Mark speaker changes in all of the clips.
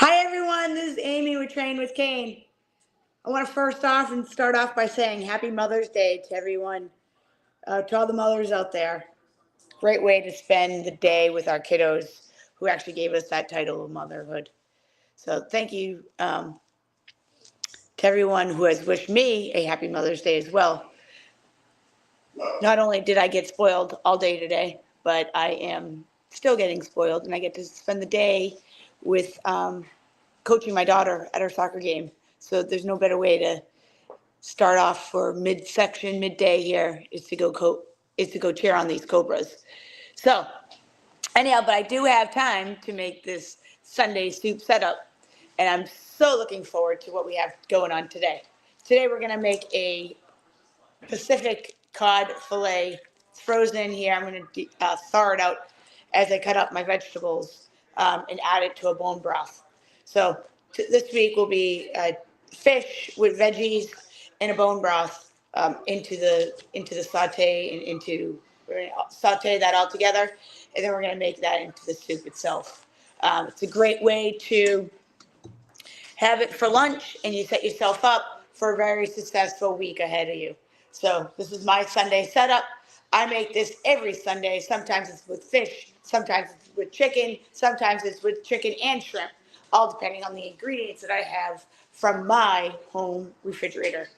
Speaker 1: Hi everyone, this is Amy with Train with Kane. I want to start off by saying Happy Mother's Day to everyone, to all the mothers out there. Great way to spend the day with our kiddos who actually gave us that title of motherhood. So thank you to everyone who has wished me a Happy Mother's Day as well. Not only did I get spoiled all day today, but I am still getting spoiled, and I get to spend the day with coaching my daughter at her soccer game. So there's no better way to start off for midday here is to go cheer on these Cobras. So anyhow, but I do have time to make this Sunday soup setup, and I'm so looking forward to what we have going on today. Today we're gonna make a Pacific cod fillet. It's frozen here. I'm gonna thaw it out as I cut up my vegetables and add it to a bone broth. So this week will be fish with veggies and a bone broth into the saute and we're gonna saute that all together, and then we're gonna make that into the soup itself. It's a great way to have it for lunch, and you set yourself up for a very successful week ahead of you. So this is my Sunday setup. I make this every Sunday. Sometimes it's with fish, sometimes it's with chicken, sometimes it's with chicken and shrimp, all depending on the ingredients that I have from my home refrigerator.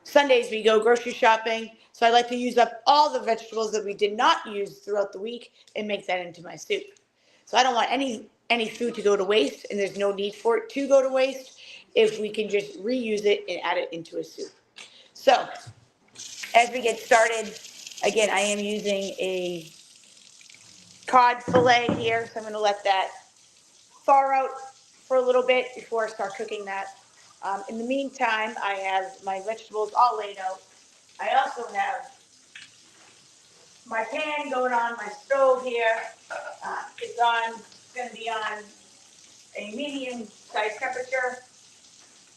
Speaker 1: Sundays we go grocery shopping, so I like to use up all the vegetables that we did not use throughout the week and make that into my soup. So I don't want any food to go to waste, and there's no need for it to go to waste if we can just reuse it and add it into a soup. So as we get started, again, I am using a cod fillet here, so I'm going to let that thaw out for a little bit before I start cooking that. In the meantime, I have my vegetables all laid out. I also have my pan going on my stove here. It's going to be on a medium size temperature.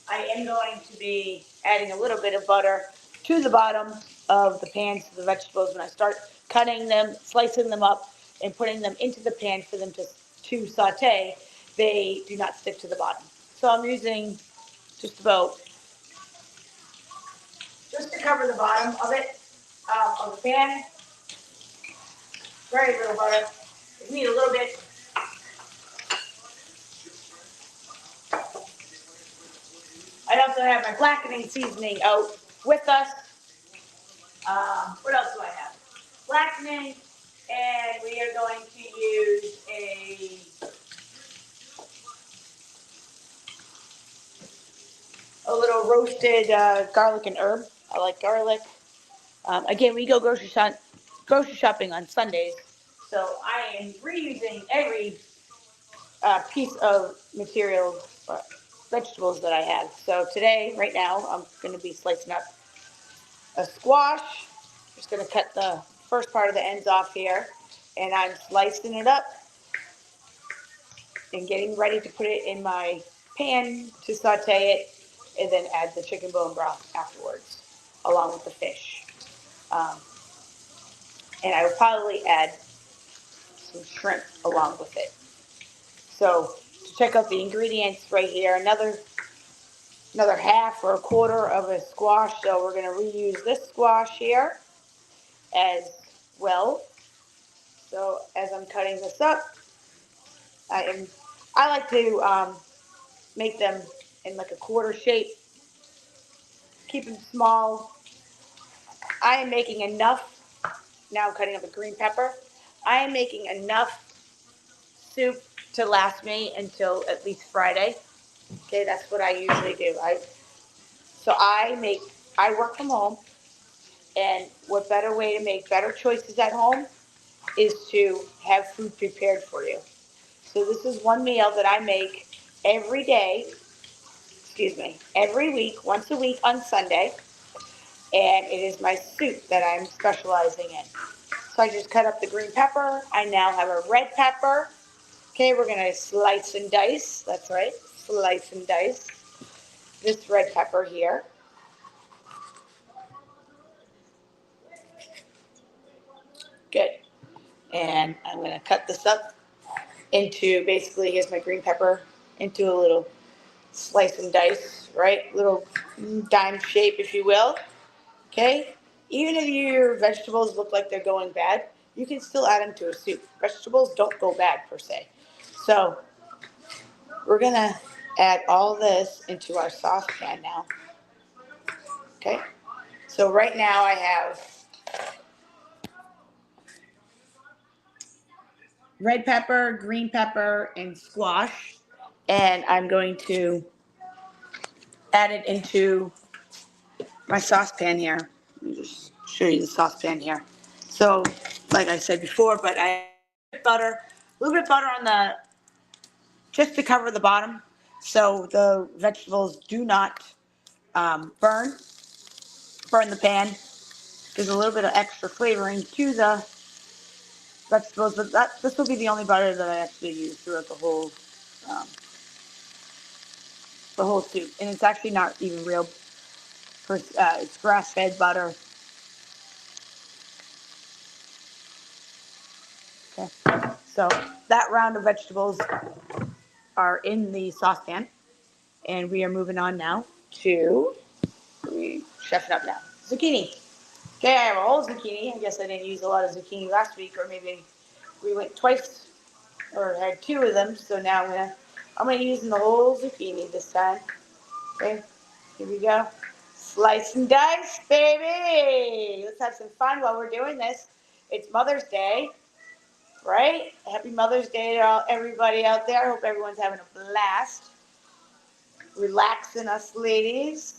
Speaker 1: I am going to be adding a little bit of butter to the bottom of the pan to the vegetables when I start cutting them, slicing them up, and putting them into the pan for them to saute. They do not stick to the bottom. So I'm using just about, just to cover the bottom of it, of the pan. Very little butter. If you need a little bit, I also have my blackening seasoning out with us. What else do I have? Blackening, and we are going to use a little roasted garlic and herb. I like garlic. Again, we go grocery shopping on Sundays, so I am reusing every piece of material, vegetables that I have. So today, right now, I'm going to be slicing up a squash. Just going to cut the first part of the ends off here, and I'm slicing it up and getting ready to put it in my pan to saute it, and then add the chicken bone broth afterwards, along with the fish. Um, and I will probably add some shrimp along with it. So to check out the ingredients right here, another half or a quarter of a squash. So we're going to reuse this squash here as well. So as I'm cutting this up, I like to make them in like a quarter shape. Keep them small. I am making enough. Now I'm cutting up a green pepper. I am making enough soup to last me until at least Friday. Okay, that's what I usually do. I work from home, and what better way to make better choices at home is to have food prepared for you. So this is one meal that I make every day, every week, once a week on Sunday, and it is my soup that I'm specializing in. So I just cut up the green pepper. I now have a red pepper. Okay, we're gonna slice and dice. That's right, slice and dice this red pepper here. Good. And I'm gonna cut this up into basically, here's my green pepper into a little slice and dice, right? Little dime shape, if you will. Okay? Even if your vegetables look like they're going bad, you can still add them to a soup. Vegetables don't go bad per se. So we're gonna add all this into our saucepan now. Okay? So right now I have red pepper, green pepper, and squash. And I'm going to add it into my saucepan here. Let me just show you the saucepan here. So, like I said before, but I butter, a little bit of butter on the, just to cover the bottom, so the vegetables do not burn the pan. There's a little bit of extra flavoring to the vegetables, but this will be the only butter that I actually use throughout um, the whole soup, and it's actually not even real. It's grass-fed butter. Okay, so that round of vegetables are in the saucepan, and we are moving on now to chef it up now. Zucchini. Okay, I have a whole zucchini. I guess I didn't use a lot of zucchini last week, or maybe we went twice or had two of them. So now I'm gonna use the whole zucchini this time. Okay, here we go. Slice and dice, baby. Let's have some fun while we're doing this. It's Mother's Day, right? Happy Mother's Day to everybody out there. Hope everyone's having a blast. Relaxing us ladies.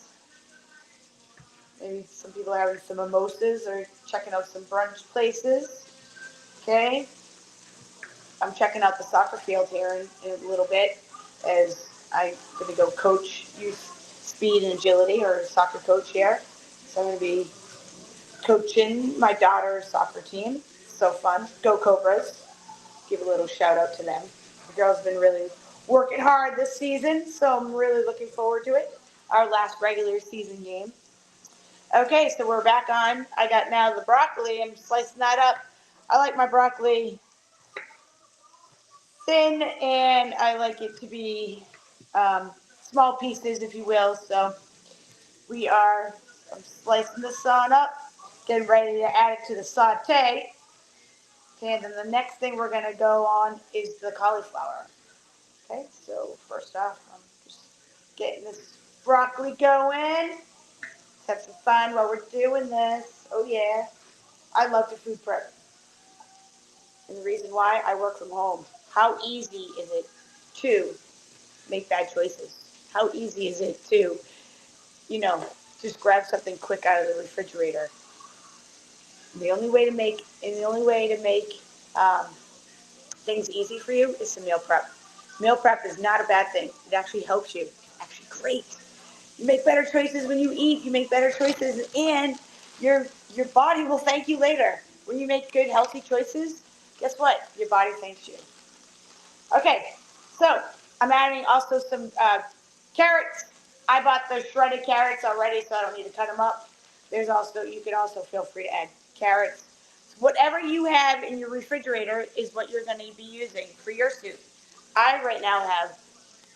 Speaker 1: Maybe some people are having some mimosas or checking out some brunch places. Okay. I'm checking out the soccer field here in a little bit as I'm going to go coach youth speed and agility, or soccer coach here. So I'm going to be coaching my daughter's soccer team. So fun. Go Cobras. Give a little shout out to them. The girls have been really working hard this season, so I'm really looking forward to it. Our last regular season game. Okay, so we're back on. I got now the broccoli. I'm slicing that up. I like my broccoli thin, and I like it to be small pieces, if you will. So I'm slicing this on up, getting ready to add it to the saute. Okay, and then the next thing we're going to go on is the cauliflower. Okay, so first off, I'm just getting this broccoli going. Let's have some fun while we're doing this. Oh, yeah. I love to food prep. And the reason why, I work from home. How easy is it to make bad choices? How easy is it to, you know, just grab something quick out of the refrigerator? The only way to make things easy for you is to meal prep. Meal prep is not a bad thing. It actually helps you. It's actually great. You make better choices when you eat. You make better choices, and your body will thank you later. When you make good, healthy choices, guess what? Your body thanks you. Okay, so I'm adding also some carrots. I bought the shredded carrots already, so I don't need to cut them up. You can also feel free to add carrots. Whatever you have in your refrigerator is what you're going to be using for your soup. I right now have,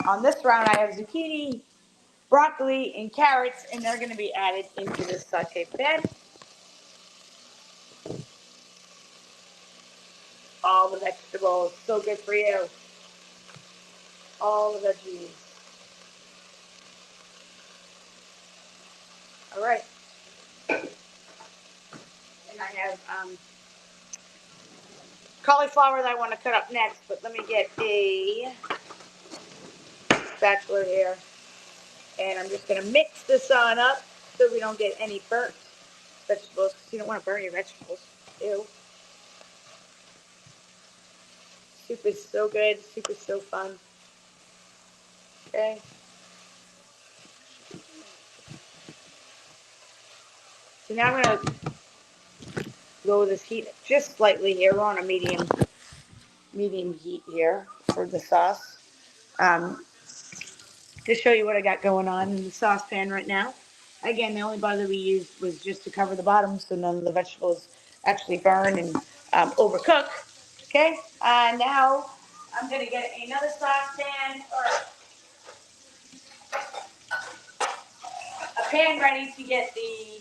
Speaker 1: on this round, I have zucchini, broccoli, and carrots, and they're going to be added into this saute pan. All the vegetables, so good for you. All the veggies. All right. And I have cauliflower that I want to cut up next, but let me get a spatula here. And I'm just going to mix this on up so we don't get any burnt vegetables, because you don't want to burn your vegetables. Ew. Soup is so good. Soup is so fun. Okay. So now I'm going to lower this heat just slightly here. We're on a medium heat here for the sauce. To show you what I got going on in the saucepan right now. Again, the only butter we used was just to cover the bottom so none of the vegetables actually burn and overcook. Okay, now I'm going to get another saucepan, or pan ready to get the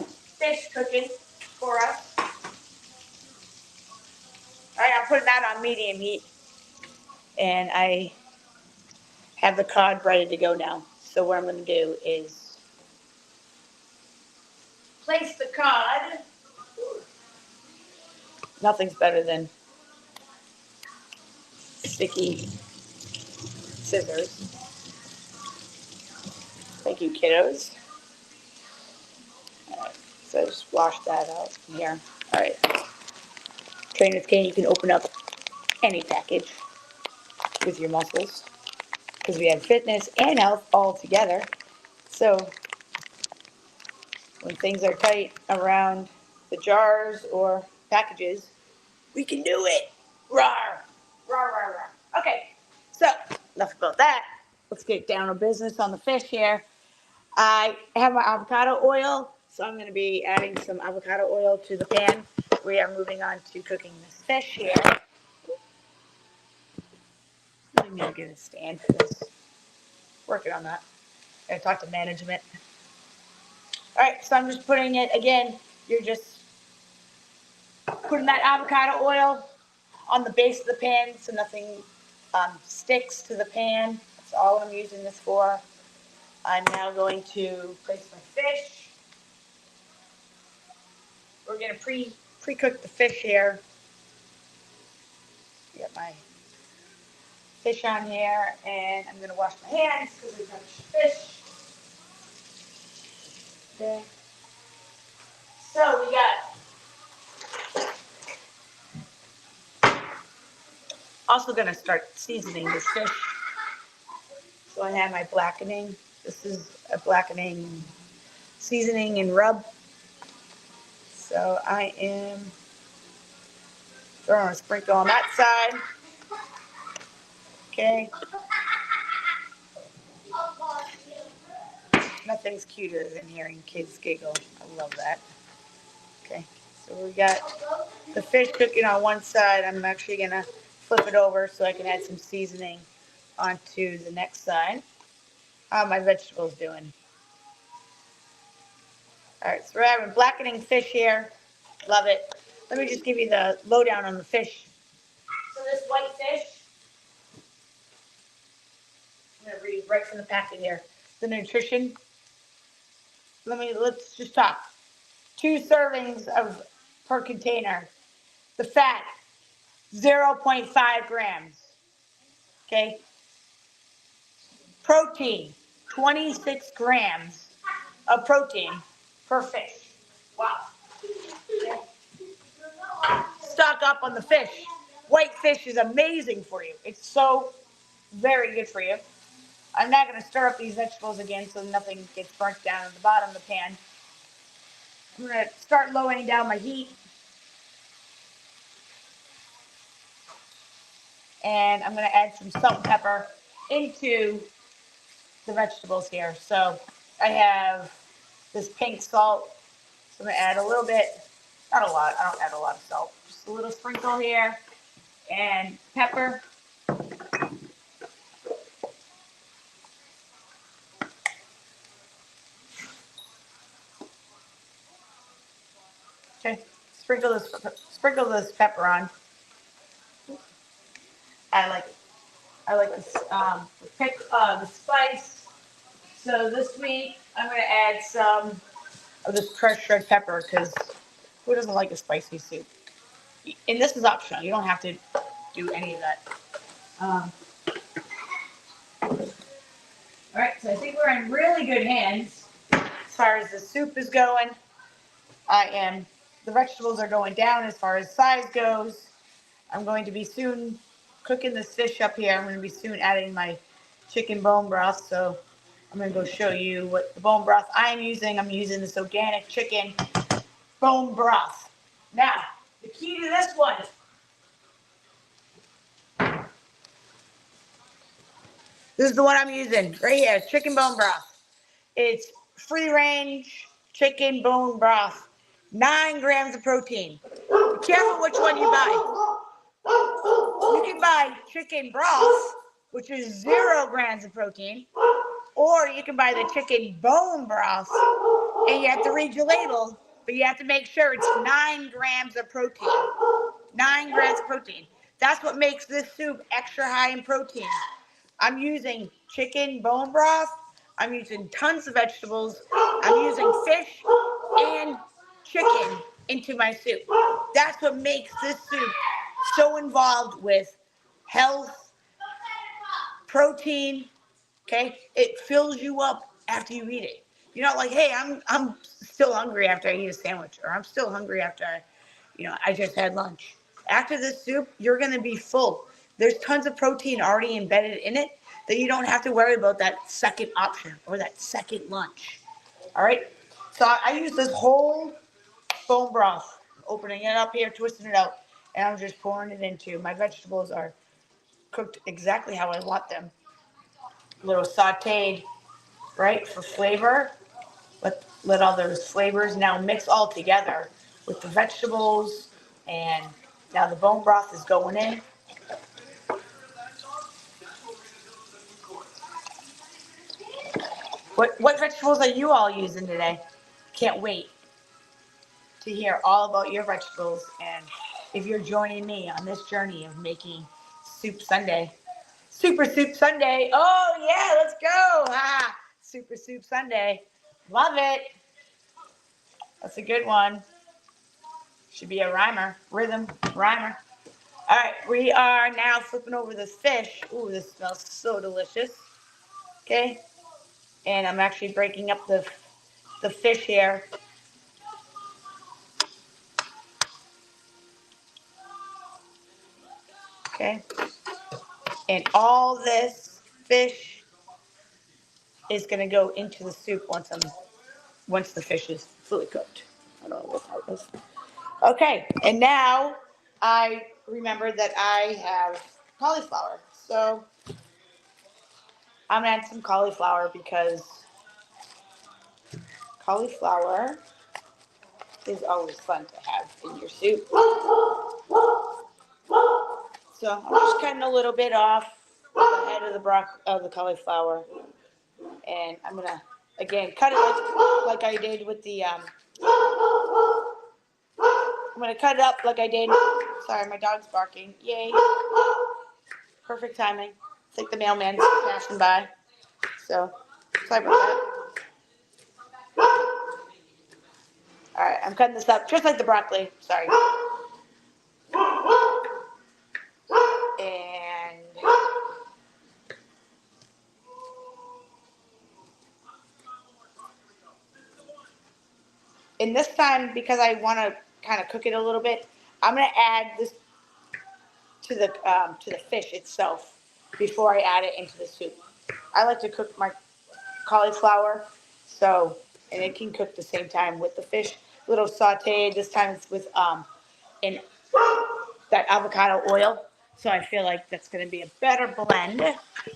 Speaker 1: fish cooking for us. All right, I'm putting that on medium heat. And I have the cod ready to go now. So what I'm going to do is place the cod. Nothing's better than sticky scissors. Thank you, kiddos. All right, so I just wash that out here. All right. Train with Kane, you can open up any package with your muscles because we have fitness and health all together. So when things are tight around the jars or packages, we can do it. Rawr, rawr, rawr, rawr. Okay, so enough about that. Let's get down to business on the fish here. I have my avocado oil, so I'm going to be adding some avocado oil to the pan. We are moving on to cooking this fish here. I'm going to get a stand for this. Working on that. I talk to management. All right, so I'm just putting it again. You're just putting that avocado oil on the base of the pan so nothing sticks to the pan. That's all I'm using this for. I'm now going to place my fish. We're going to pre-cook the fish here. Get my fish on here, and I'm going to wash my hands because we touched fish. Okay. So we got. Also going to start seasoning this fish. So I have my blackening. This is a blackening seasoning and rub. So I am throwing a sprinkle on that side. Okay. Nothing's cuter than hearing kids giggle. I love that. Okay. So we got the fish cooking on one side. I'm actually going to flip it over so I can add some seasoning onto the next side. How are my vegetables doing? All right, so we're having blackening fish here. Love it. Let me just give you the lowdown on the fish. So this white fish, I'm going to read right from the packet here. The nutrition. Let's just talk. 2 servings per container. The fat, 0.5 grams. Okay. Protein, 26 grams of protein per fish. Wow. Okay. Stock up on the fish. White fish is amazing for you. It's so very good for you. I'm not going to stir up these vegetables again so nothing gets burnt down at the bottom of the pan. I'm going to start lowering down my heat. And I'm going to add some salt and pepper into the vegetables here. So I have this pink salt. So I'm going to add a little bit, not a lot. I don't add a lot of salt. Just a little sprinkle here. And pepper. Okay, sprinkle this pepper on. I like this the spice. So this week I'm gonna add some of this crushed red pepper because who doesn't like a spicy soup? And this is optional. You don't have to do any of that. All right, so I think we're in really good hands as far as the soup is going. The vegetables are going down as far as size goes. I'm going to be soon cooking this fish up here. I'm going to be soon adding my chicken bone broth. So I'm going to go show you what the bone broth I'm using. I'm using this organic chicken bone broth. Now, the key to this one. This is the one I'm using right here, chicken bone broth. It's free range chicken bone broth. 9 grams of protein. Be careful which one you buy. You can buy chicken broth, which is 0 grams of protein, Or you can buy the chicken bone broth, and you have to read your label, but you have to make sure it's 9 grams of protein. 9 grams of protein. That's what makes this soup extra high in protein. I'm using chicken bone broth. I'm using tons of vegetables. I'm using fish and chicken into my soup. That's what makes this soup so involved with health, protein. Okay, it fills you up after you eat it. You're not like, hey, I'm still hungry after I eat a sandwich, or I'm still hungry after I just had lunch. After this soup, you're gonna be full. There's tons of protein already embedded in it that you don't have to worry about that second option or that second lunch. All right. So I use this whole bone broth, opening it up here, twisting it out, and I'm just pouring it into. My vegetables are cooked exactly how I want them. A little sauteed, right, for flavor. Let all those flavors now mix all together with the vegetables, and now the bone broth is going in. What vegetables are you all using today? Can't wait to hear all about your vegetables, and if you're joining me on this journey of making Soup Sunday. Super Soup Sunday. Oh yeah, let's go. Ah, Super Soup Sunday. Love it. That's a good one. Should be a rhymer, rhythm, rhymer. All right, we are now flipping over the fish. Ooh, this smells so delicious. Okay, and I'm actually breaking up the fish here. Okay, and all this fish is gonna go into the soup once the fish is fully cooked. I don't know what that was. Okay, and now I remember that I have cauliflower, so I'm gonna add some cauliflower because cauliflower is always fun to have in your soup. So I'm just cutting a little bit off the head of the cauliflower, and I'm gonna again cut it like I did with the. I'm gonna cut it up like I did. Sorry, my dog's barking. Yay! Perfect timing. It's like the mailman's passing by. So sorry about that. All right, I'm cutting this up just like the broccoli. Sorry. And this time, because I want to kind of cook it a little bit, I'm gonna add this to the fish itself before I add it into the soup. I like to cook my cauliflower, so and it can cook the same time with the fish. A little sauteed. This time it's with in that avocado oil. So I feel like that's going to be a better blend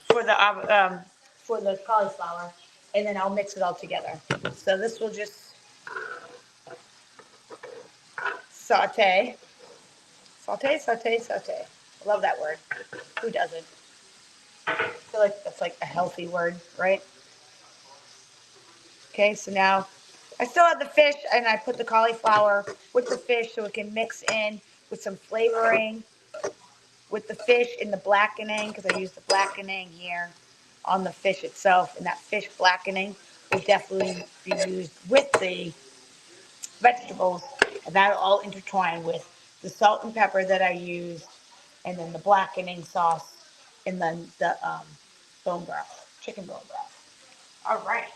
Speaker 1: for the cauliflower, and then I'll mix it all together. So this will just saute, saute, saute, saute. I love that word. Who doesn't? I feel like that's like a healthy word, right? Okay, so now I still have the fish, and I put the cauliflower with the fish so it can mix in with some flavoring with the fish in the blackening, because I use the blackening here on the fish itself, and that fish blackening will definitely be used with the vegetables, and that'll all intertwine with the salt and pepper that I use, and then the blackening sauce, and then the bone broth, chicken bone broth. All right.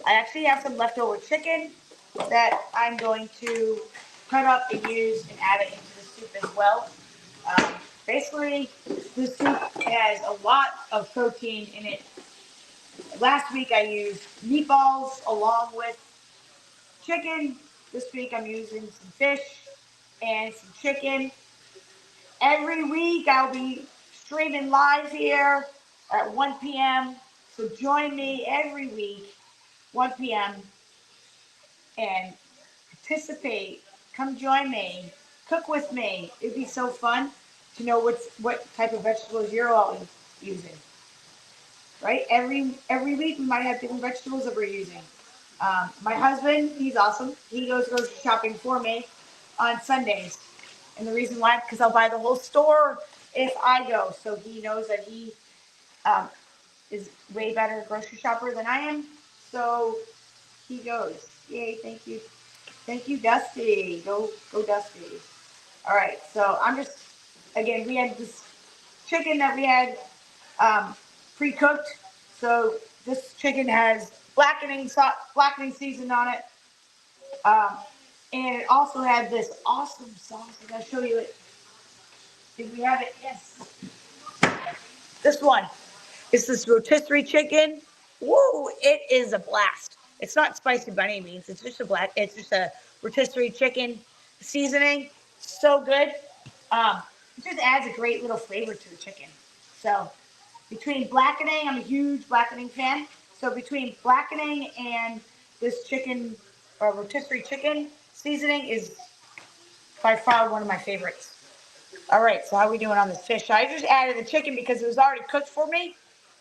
Speaker 1: I actually have some leftover chicken that I'm going to cut up and use and add it into the soup as well. Um, Basically, the soup has a lot of protein in it. Last week I used meatballs along with chicken. This week I'm using some fish and some chicken. Every week I'll be streaming live here at 1 p.m. So join me every week, 1 p.m. and participate. Come join me. Cook with me. It'd be so fun to know what type of vegetables you're all using. right? Every week we might have different vegetables that we're using. My husband, he's awesome. He goes grocery shopping for me on Sundays, and the reason why, because I'll buy the whole store if I go. So he knows that he um, is way better grocery shopper than I am. So he goes. Yay! Thank you, Dusty. Go, Dusty. All right. So I'm just again. We had this chicken that we had um, pre-cooked. So this chicken has blackening season on it, um, and it also had this awesome sauce. I gotta show you it. Did we have it? Yes. This one. It's this rotisserie chicken. Woo! It is a blast. It's not spicy by any means. It's just a rotisserie chicken seasoning. So good. Um, it just adds a great little flavor to the chicken. So between blackening, I'm a huge blackening fan. So between blackening and this chicken or rotisserie chicken seasoning is by far one of my favorites. All right, so how are we doing on this fish? So I just added the chicken because it was already cooked for me.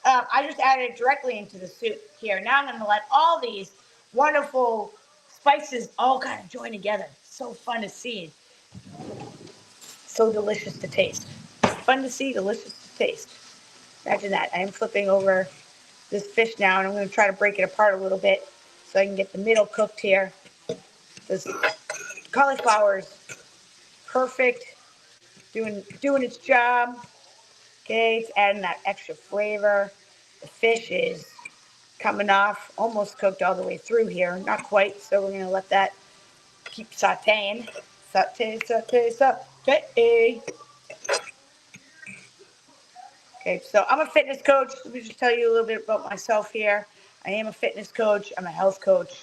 Speaker 1: I just added it directly into the soup here. Now I'm going to let all these wonderful spices all kind of join together. So fun to see. So delicious to taste. Fun to see, delicious to taste. Imagine that. I am flipping over this fish now, and I'm going to try to break it apart a little bit so I can get the middle cooked here. This cauliflower is perfect, doing its job. Okay, it's adding that extra flavor. The fish is coming off, almost cooked all the way through here. Not quite, so we're gonna let that keep sauteing. Saute. Okay, so I'm a fitness coach. Let me just tell you a little bit about myself here. I am a fitness coach. I'm a health coach.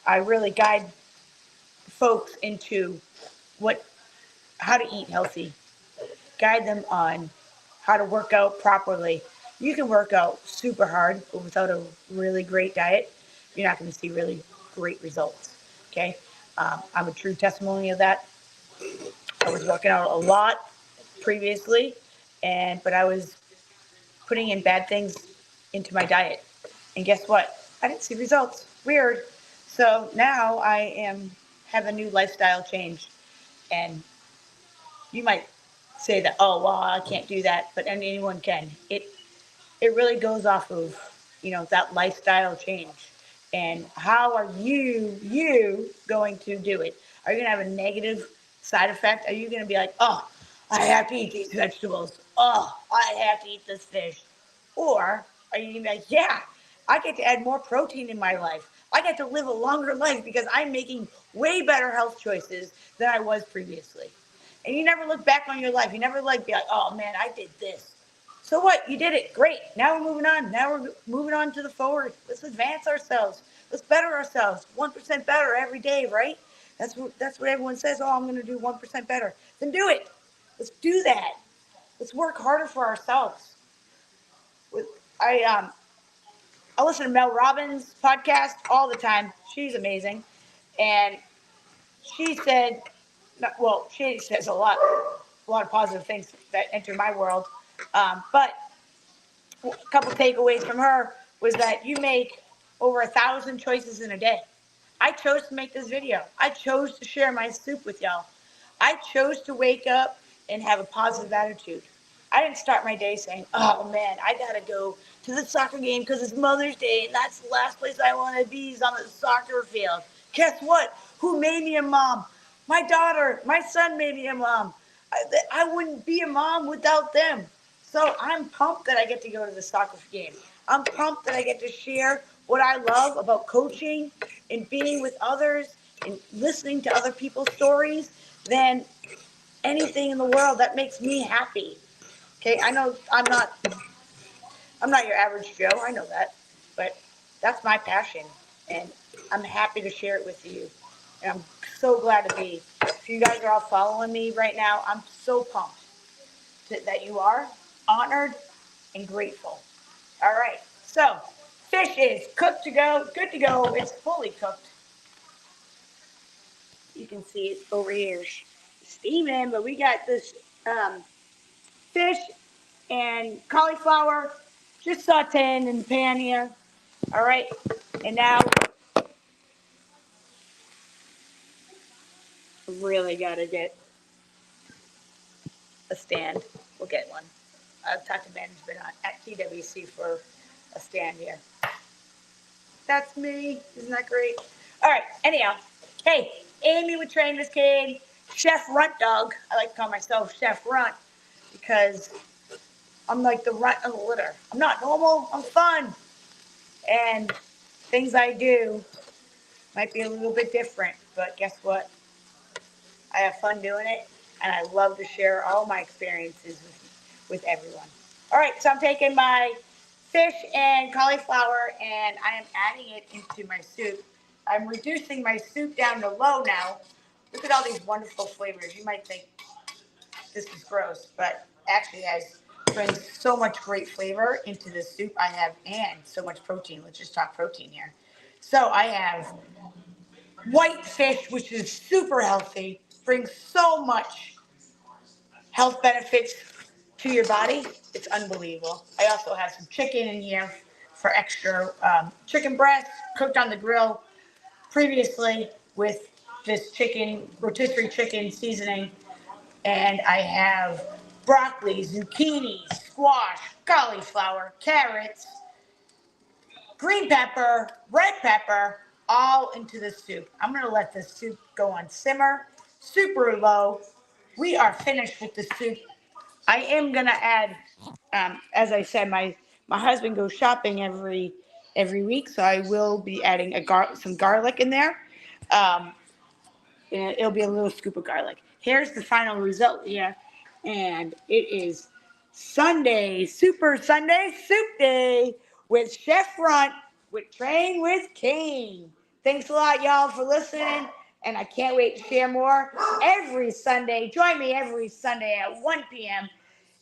Speaker 1: I really guide folks into what, how to eat healthy, guide them on how to work out properly. You can work out super hard, but without a really great diet, you're not going to see really great results. Okay, I'm a true testimony of that. I was working out a lot previously, but I was putting in bad things into my diet, and guess what? I didn't see results. Weird. So now I have a new lifestyle change, and you might say that, oh well, I can't do that, but anyone can. It really goes off of that lifestyle change, and how are you going to do it? Are you going to have a negative side effect? Are you going to be like, oh, I have to eat these vegetables, oh, I have to eat this fish? Or are you going to be like, yeah, I get to add more protein in my life, I get to live a longer life because I'm making way better health choices than I was previously? And you never look back on your life. You never be like, oh man, I did this. So what? You did it. Great. Now we're moving on. Now we're moving on to the forward. Let's advance ourselves. Let's better ourselves. 1% better every day, right? That's what everyone says. Oh, I'm going to do 1% better. Then do it. Let's do that. Let's work harder for ourselves. With I listen to Mel Robbins' podcast all the time. She's amazing, and she said, well, she says a lot of positive things that enter my world, but a couple takeaways from her was that you make over 1,000 choices in a day. I chose to make this video. I chose to share my soup with y'all. I chose to wake up and have a positive attitude. I didn't start my day saying, oh man, I gotta go to the soccer game because it's Mother's Day and that's the last place I want to be is on the soccer field. Guess what? Who made me a mom? My daughter, my son made me a mom. I wouldn't be a mom without them. So I'm pumped that I get to go to the soccer game. I'm pumped that I get to share what I love about coaching and being with others and listening to other people's stories than anything in the world. That makes me happy. Okay, I know I'm not your average Joe. I know that, but that's my passion, and I'm happy to share it with you. And I'm so glad to be. If you guys are all following me right now, I'm so pumped that you are honored and grateful. All right, so fish is cooked to go, good to go. It's fully cooked. You can see it over here steaming, but we got this fish and cauliflower. Just sauteing in the pan here. All right. And now really got to get a stand. We'll get one. I've talked to management at TWC for a stand here. That's me. Isn't that great? All right. Anyhow, hey, Amy with Train with Kane, Chef Runt Dog. I like to call myself Chef Runt because I'm like the runt of the litter. I'm not normal. I'm fun. And things I do might be a little bit different, but guess what? I have fun doing it, and I love to share all my experiences with everyone. All right, so I'm taking my fish and cauliflower, and I am adding it into my soup. I'm reducing my soup down to low now. Look at all these wonderful flavors. You might think this is gross, but actually, guys, brings so much great flavor into the soup I have, and so much protein. Let's just talk protein here. So I have white fish, which is super healthy, brings so much health benefits to your body. It's unbelievable. I also have some chicken in here for extra chicken breast cooked on the grill previously with this chicken, rotisserie chicken seasoning. And I have broccoli, zucchini, squash, cauliflower, carrots, green pepper, red pepper, all into the soup. I'm gonna let the soup go on simmer, super low. We are finished with the soup. I am gonna add, as I said, my husband goes shopping every week, so I will be adding some garlic in there. Um, and it'll be a little scoop of garlic. Here's the final result here, and it is Sunday, Super Sunday Soup Day with Chef Runt with Train with Kane. Thanks a lot, y'all, for listening, and I can't wait to share more every Sunday. Join me every Sunday at 1 p.m.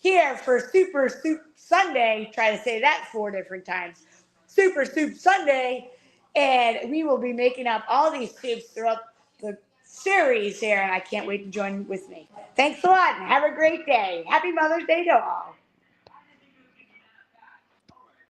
Speaker 1: here for Super Soup Sunday. Try to say that 4 different times. Super Soup Sunday, and we will be making up all these soups throughout the series here, and I can't wait to join with me. Thanks a lot, and have a great day. Happy Mother's Day to all.